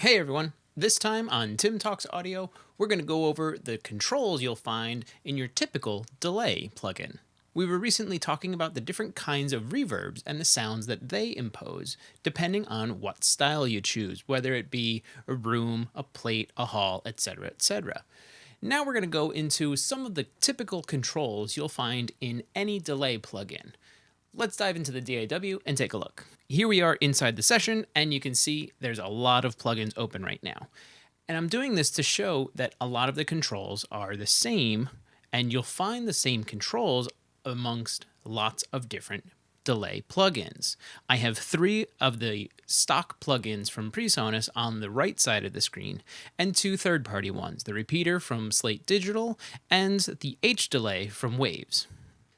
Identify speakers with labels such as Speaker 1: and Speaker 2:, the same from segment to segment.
Speaker 1: Hey everyone, this time on Tim Talks Audio, we're going to go over the controls you'll find in your typical delay plugin. We were recently talking about the different kinds of reverbs and the sounds that they impose, depending on what style you choose, whether it be a room, a plate, a hall, etc., etc. Now we're going to go into some of the typical controls you'll find in any delay plugin. Let's dive into the DAW and take a look. Here we are inside the session, and you can see there's a lot of plugins open right now. And I'm doing this to show that a lot of the controls are the same, and you'll find the same controls amongst lots of different delay plugins. I have 3 of the stock plugins from Presonus on the right side of the screen, and 2 third-party ones, the repeater from Slate Digital and the H delay from Waves.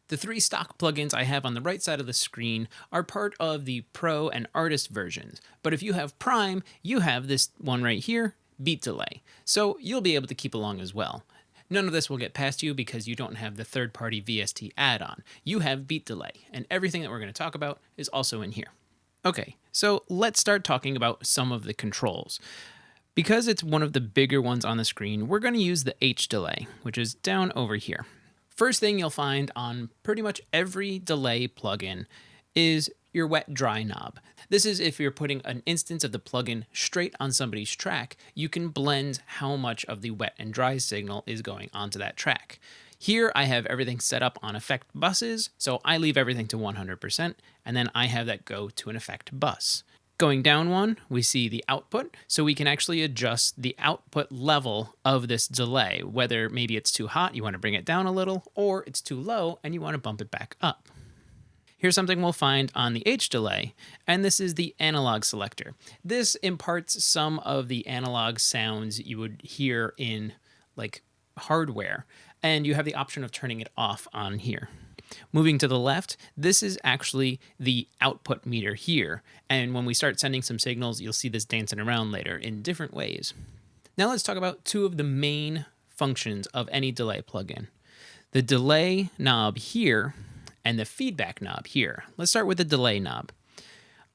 Speaker 1: The 3 stock plugins I have on the right side of the screen are part of the Pro and Artist versions, but if you have Prime, you have this one right here, Beat Delay, so you'll be able to keep along as well. None of this will get past you because you don't have the third-party VST add-on. You have Beat Delay, and everything that we're going to talk about is also in here. Okay, so let's start talking about some of the controls. Because it's one of the bigger ones on the screen, we're going to use the H delay, which is down over here. First thing you'll find on pretty much every delay plugin is your wet dry knob. This is if you're putting an instance of the plugin straight on somebody's track, you can blend how much of the wet and dry signal is going onto that track. Here I have everything set up on effect buses, so I leave everything to 100%, and then I have that go to an effect bus. Going down one, we see the output, so we can actually adjust the output level of this delay, whether maybe it's too hot, you want to bring it down a little, or it's too low and you want to bump it back up. Here's something we'll find on the H delay, and this is the analog selector. This imparts some of the analog sounds you would hear in like hardware, and you have the option of turning it off on here. Moving to the left, this is actually the output meter here, and when we start sending some signals, you'll see this dancing around later in different ways. Now let's talk about 2 of the main functions of any delay plugin. The delay knob here and the feedback knob here. Let's start with the delay knob.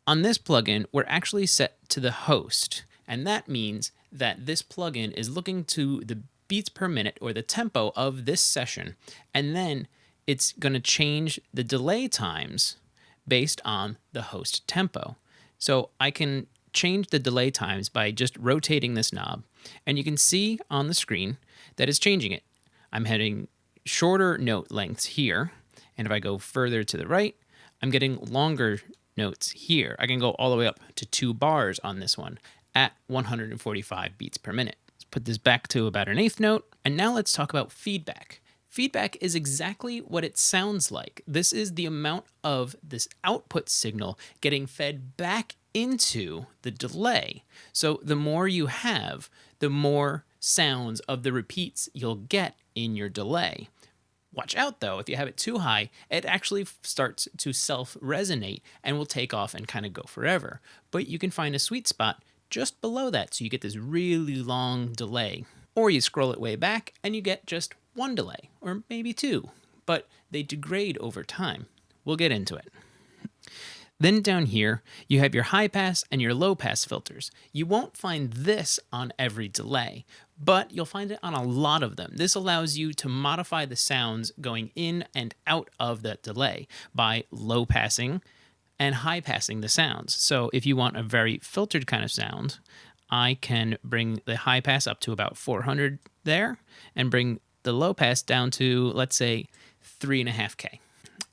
Speaker 1: On this plugin, we're actually set to the host, and that means that this plugin is looking to the beats per minute or the tempo of this session, and then it's going to change the delay times based on the host tempo. So I can change the delay times by just rotating this knob, and you can see on the screen that it's changing it. I'm having shorter note lengths here, and if I go further to the right, I'm getting longer notes here. I can go all the way up to 2 bars on this one at 145 beats per minute. Let's put this back to about an 1/8 note, and now let's talk about feedback. Feedback is exactly what it sounds like. This is the amount of this output signal getting fed back into the delay. So the more you have, the more sounds of the repeats you'll get in your delay. Watch out though, if you have it too high, it actually starts to self-resonate and will take off and kind of go forever. But you can find a sweet spot just below that, so you get this really long delay. Or you scroll it way back and you get just 1 delay, or maybe 2, but they degrade over time. We'll get into it. Then down here, you have your high pass and your low pass filters. You won't find this on every delay, but you'll find it on a lot of them. This allows you to modify the sounds going in and out of that delay by low passing and high passing the sounds. So if you want a very filtered kind of sound, I can bring the high pass up to about 400 there and bring the low pass down to, let's say, 3.5K.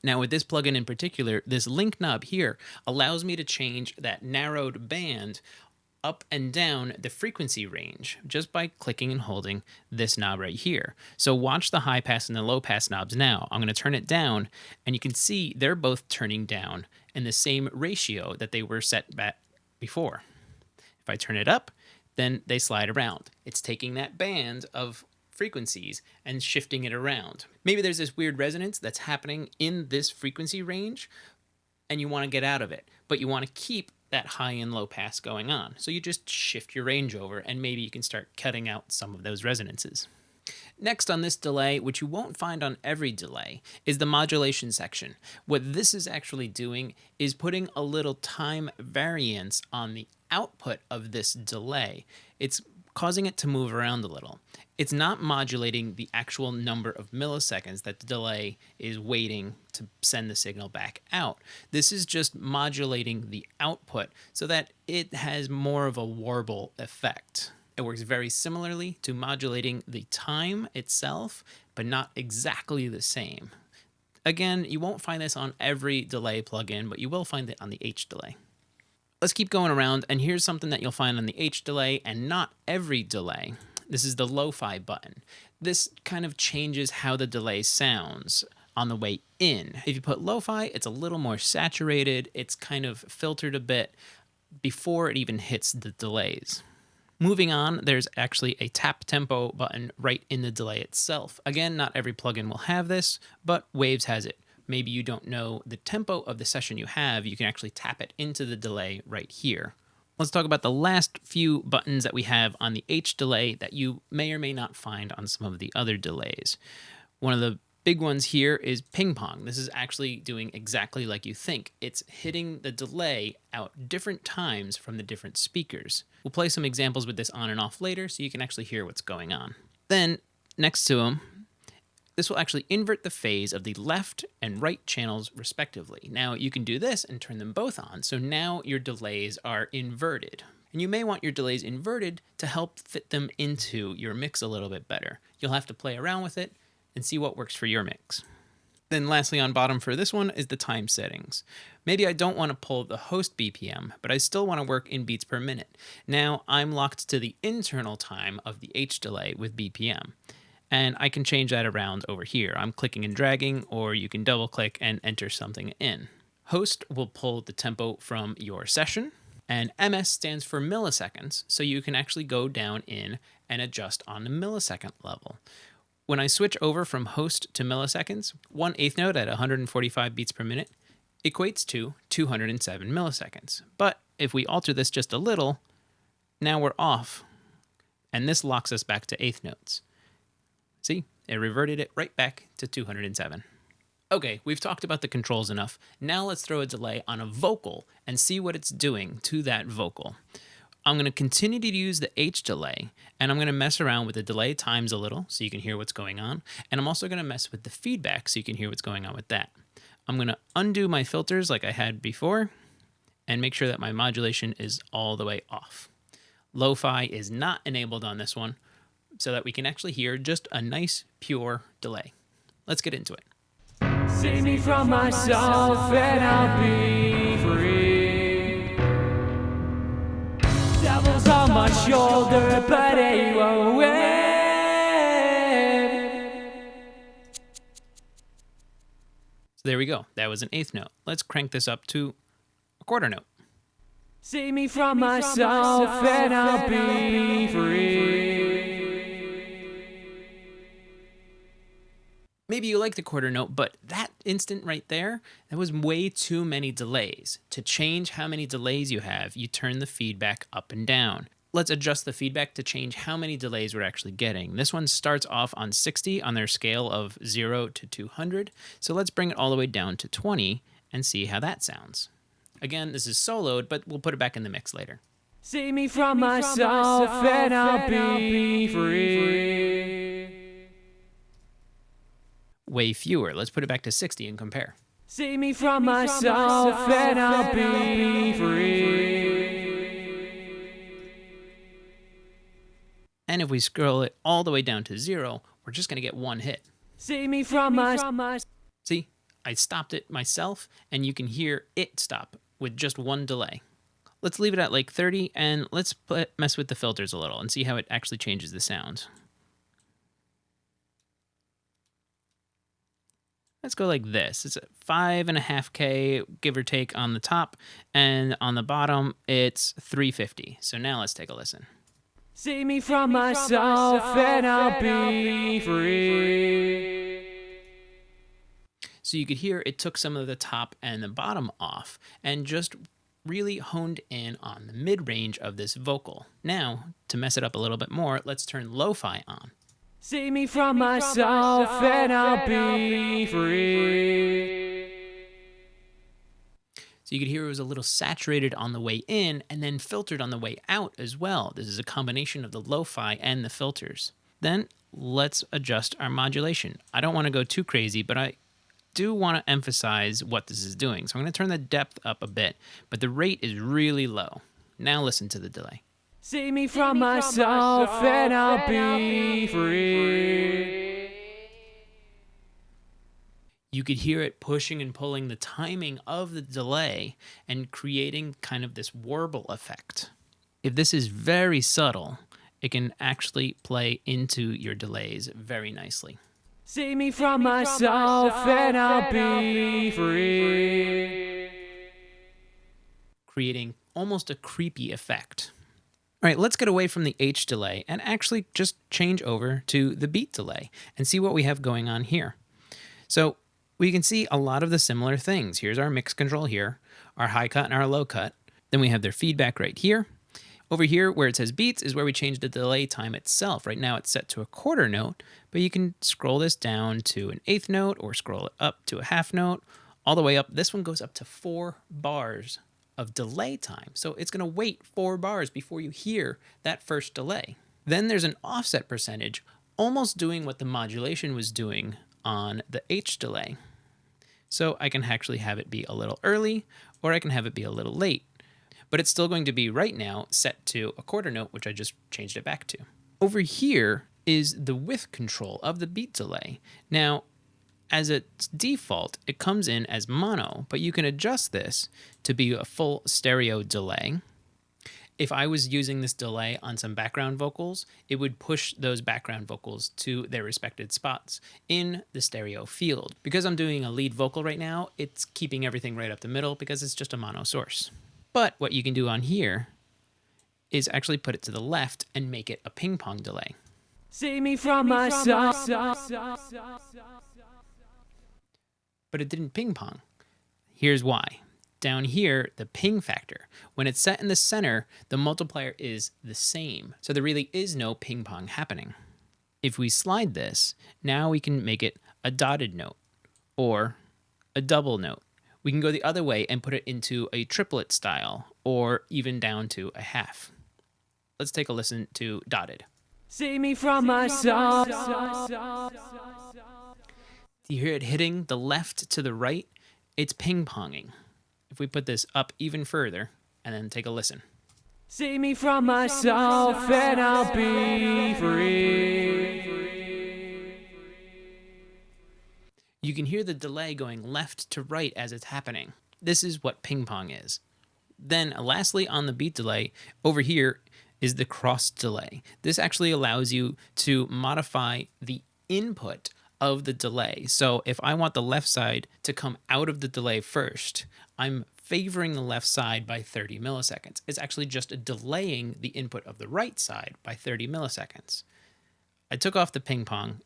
Speaker 1: Now with this plugin in particular, this link knob here allows me to change that narrowed band up and down the frequency range just by clicking and holding this knob right here. So watch the high pass and the low pass knobs now. I'm going to turn it down, and you can see they're both turning down in the same ratio that they were set back before. If I turn it up, then they slide around. It's taking that band of frequencies and shifting it around. Maybe there's this weird resonance that's happening in this frequency range and you want to get out of it, but you want to keep that high and low pass going on. So you just shift your range over and maybe you can start cutting out some of those resonances. Next on this delay, which you won't find on every delay, is the modulation section. What this is actually doing is putting a little time variance on the output of this delay, it's causing it to move around a little. It's not modulating the actual number of milliseconds that the delay is waiting to send the signal back out. This is just modulating the output so that it has more of a warble effect. It works very similarly to modulating the time itself, but not exactly the same. Again, you won't find this on every delay plugin, but you will find it on the H delay. Let's keep going around, and here's something that you'll find on the H delay and not every delay. This is the lo-fi button. This kind of changes how the delay sounds on the way in. If you put lo-fi, it's a little more saturated. It's kind of filtered a bit before it even hits the delays. Moving on, there's actually a tap tempo button right in the delay itself. Again, not every plugin will have this, but Waves has it. Maybe you don't know the tempo of the session you have, you can actually tap it into the delay right here. Let's talk about the last few buttons that we have on the H delay that you may or may not find on some of the other delays. One of the big ones here is ping pong. This is actually doing exactly like you think. It's hitting the delay out different times from the different speakers. We'll play some examples with this on and off later so you can actually hear what's going on. Then, next to them, this will actually invert the phase of the left and right channels respectively. Now you can do this and turn them both on, so now your delays are inverted. And you may want your delays inverted to help fit them into your mix a little bit better. You'll have to play around with it and see what works for your mix. Then lastly on bottom for this one is the time settings. Maybe I don't want to pull the host BPM, but I still want to work in beats per minute. Now I'm locked to the internal time of the H delay with BPM. And I can change that around over here. I'm clicking and dragging, or you can double click and enter something in. Host will pull the tempo from your session, and MS stands for milliseconds, so you can actually go down in and adjust on the millisecond level. When I switch over from host to milliseconds, 1/8 note at 145 beats per minute equates to 207 milliseconds. But if we alter this just a little, now we're off, and this locks us back to eighth notes. See, it reverted it right back to 207. Okay, we've talked about the controls enough. Now let's throw a delay on a vocal and see what it's doing to that vocal. I'm going to continue to use the H delay, and I'm going to mess around with the delay times a little so you can hear what's going on. And I'm also going to mess with the feedback so you can hear what's going on with that. I'm going to undo my filters like I had before and make sure that my modulation is all the way off. Lo-fi is not enabled on this one so that we can actually hear just a nice, pure delay. Let's get into it.
Speaker 2: Save me from myself and I'll be free. Devil's on my shoulder, but he won't win.
Speaker 1: So there we go. That was an eighth note. Let's crank this up to a quarter note.
Speaker 2: Save me from myself and I'll be free.
Speaker 1: Maybe you like the quarter note, but that instant right there, that was way too many delays. To change how many delays you have, you turn the feedback up and down. Let's adjust the feedback to change how many delays we're actually getting. This one starts off on 60 on their scale of 0 to 200. So let's bring it all the way down to 20 and see how that sounds. Again, this is soloed, but we'll put it back in the mix later.
Speaker 2: Save me from myself and I'll be free.
Speaker 1: Way fewer. Let's put it back to 60 and compare.
Speaker 2: Save me from myself and I'll be free.
Speaker 1: And if we scroll it all the way down to 0, we're just going to get one hit.
Speaker 2: Save me from my.
Speaker 1: See, I stopped it myself, and you can hear it stop with just one delay. Let's leave it at like 30, and let's mess with the filters a little and see how it actually changes the sound. Let's go like this. It's 5.5K, give or take, on the top, and on the bottom, it's 350. So now let's take a listen.
Speaker 2: Save me from myself and I'll be free.
Speaker 1: So you could hear it took some of the top and the bottom off and just really honed in on the mid-range of this vocal. Now, to mess it up a little bit more, let's turn lo-fi on.
Speaker 2: Save me from myself and I'll be free.
Speaker 1: So you could hear it was a little saturated on the way in and then filtered on the way out as well. This is a combination of the lo-fi and the filters. Then let's adjust our modulation. I don't want to go too crazy, but I do want to emphasize what this is doing. So I'm going to turn the depth up a bit, but the rate is really low. Now listen to the delay.
Speaker 2: Save me from myself and I'll be free.
Speaker 1: You could hear it pushing and pulling the timing of the delay and creating kind of this warble effect. If this is very subtle, it can actually play into your delays very nicely.
Speaker 2: Save me from myself and I'll be free.
Speaker 1: Creating almost a creepy effect. All right, let's get away from the H delay and actually just change over to the beat delay and see what we have going on here. So we can see a lot of the similar things. Here's our mix control here, our high cut and our low cut. Then we have their feedback right here. Over here where it says beats is where we change the delay time itself. Right now it's set to a quarter note, but you can scroll this down to an eighth note or scroll it up to a half note, all the way up. This one goes up to 4 bars of delay time. So it's going to wait 4 bars before you hear that first delay. Then there's an offset percentage, almost doing what the modulation was doing on the H delay. So I can actually have it be a little early, or I can have it be a little late. But it's still going to be right now set to a quarter note, which I just changed it back to. Over here is the width control of the beat delay. Now, as its default, it comes in as mono, but you can adjust this to be a full stereo delay. If I was using this delay on some background vocals, it would push those background vocals to their respected spots in the stereo field. Because I'm doing a lead vocal right now, it's keeping everything right up the middle because it's just a mono source. But what you can do on here is actually put it to the left and make it a ping pong delay.
Speaker 2: Save me from myself.
Speaker 1: But it didn't ping pong. Here's why. Down here, the ping factor. When it's set in the center, the multiplier is the same. So there really is no ping pong happening. If we slide this, now we can make it a dotted note or a double note. We can go the other way and put it into a triplet style or even down to a half. Let's take a listen to dotted.
Speaker 2: Save me from myself.
Speaker 1: Do you hear it hitting the left to the right? It's ping-ponging. If we put this up even further and then take a listen.
Speaker 2: Save me from myself and I'll be free.
Speaker 1: You can hear the delay going left to right as it's happening. This is what ping-pong is. Then lastly, on the beat delay, over here is the cross delay. This actually allows you to modify the input of the delay. So if I want the left side to come out of the delay first, I'm favoring the left side by 30 milliseconds. It's actually just delaying the input of the right side by 30 milliseconds. I took off the ping pong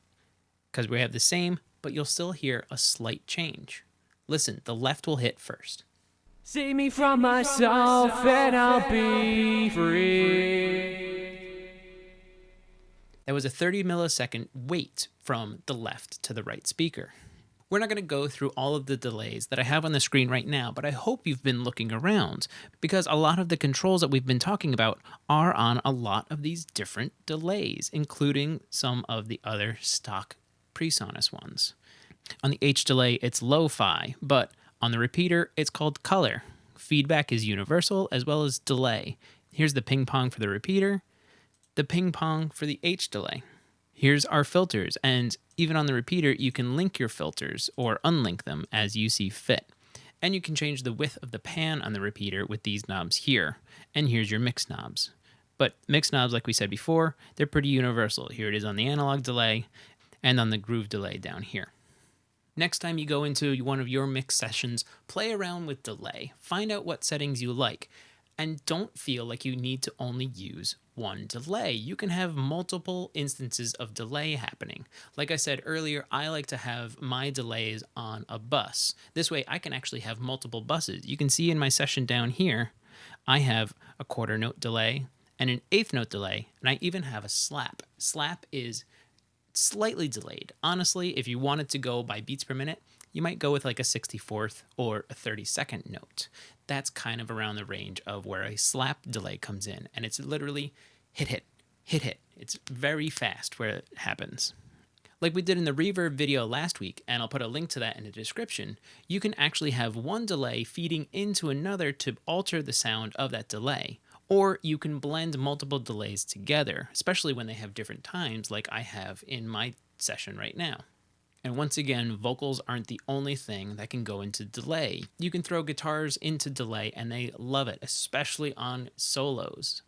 Speaker 1: because we have the same, but you'll still hear a slight change. Listen, the left will hit first.
Speaker 2: Save me from myself and I'll be free.
Speaker 1: That was a 30 millisecond wait from the left to the right speaker. We're not going to go through all of the delays that I have on the screen right now, but I hope you've been looking around because a lot of the controls that we've been talking about are on a lot of these different delays, including some of the other stock Presonus ones. On the H delay, it's lo-fi, but on the repeater, it's called color. Feedback is universal as well as delay. Here's the ping pong for the repeater, the ping pong for the H delay. Here's our filters, and even on the repeater, you can link your filters or unlink them as you see fit. And you can change the width of the pan on the repeater with these knobs here. And here's your mix knobs. But mix knobs, like we said before, they're pretty universal. Here it is on the analog delay and on the groove delay down here. Next time you go into one of your mix sessions, play around with delay. Find out what settings you like. And don't feel like you need to only use one delay. You can have multiple instances of delay happening. Like I said earlier, I like to have my delays on a bus. This way I can actually have multiple buses. You can see in my session down here, I have a quarter note delay and an eighth note delay, and I even have a slap. Slap is slightly delayed. Honestly, if you wanted to go by beats per minute, you might go with like a 64th or a 32nd note. That's kind of around the range of where a slap delay comes in, and it's literally hit, hit, hit, hit. It's very fast where it happens. Like we did in the reverb video last week, and I'll put a link to that in the description, you can actually have one delay feeding into another to alter the sound of that delay. Or you can blend multiple delays together, especially when they have different times like I have in my session right now. And once again, vocals aren't the only thing that can go into delay. You can throw guitars into delay and they love it, especially on solos.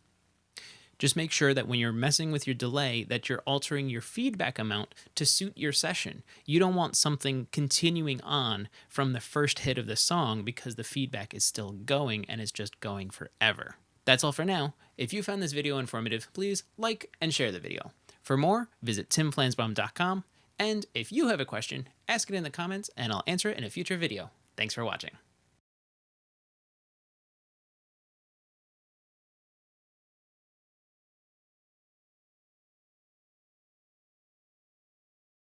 Speaker 1: Just make sure that when you're messing with your delay that you're altering your feedback amount to suit your session. You don't want something continuing on from the first hit of the song because the feedback is still going and it's just going forever. That's all for now. If you found this video informative, please like and share the video. For more, visit timflansbaum.com. And if you have a question, ask it in the comments and I'll answer it in a future video. Thanks for watching.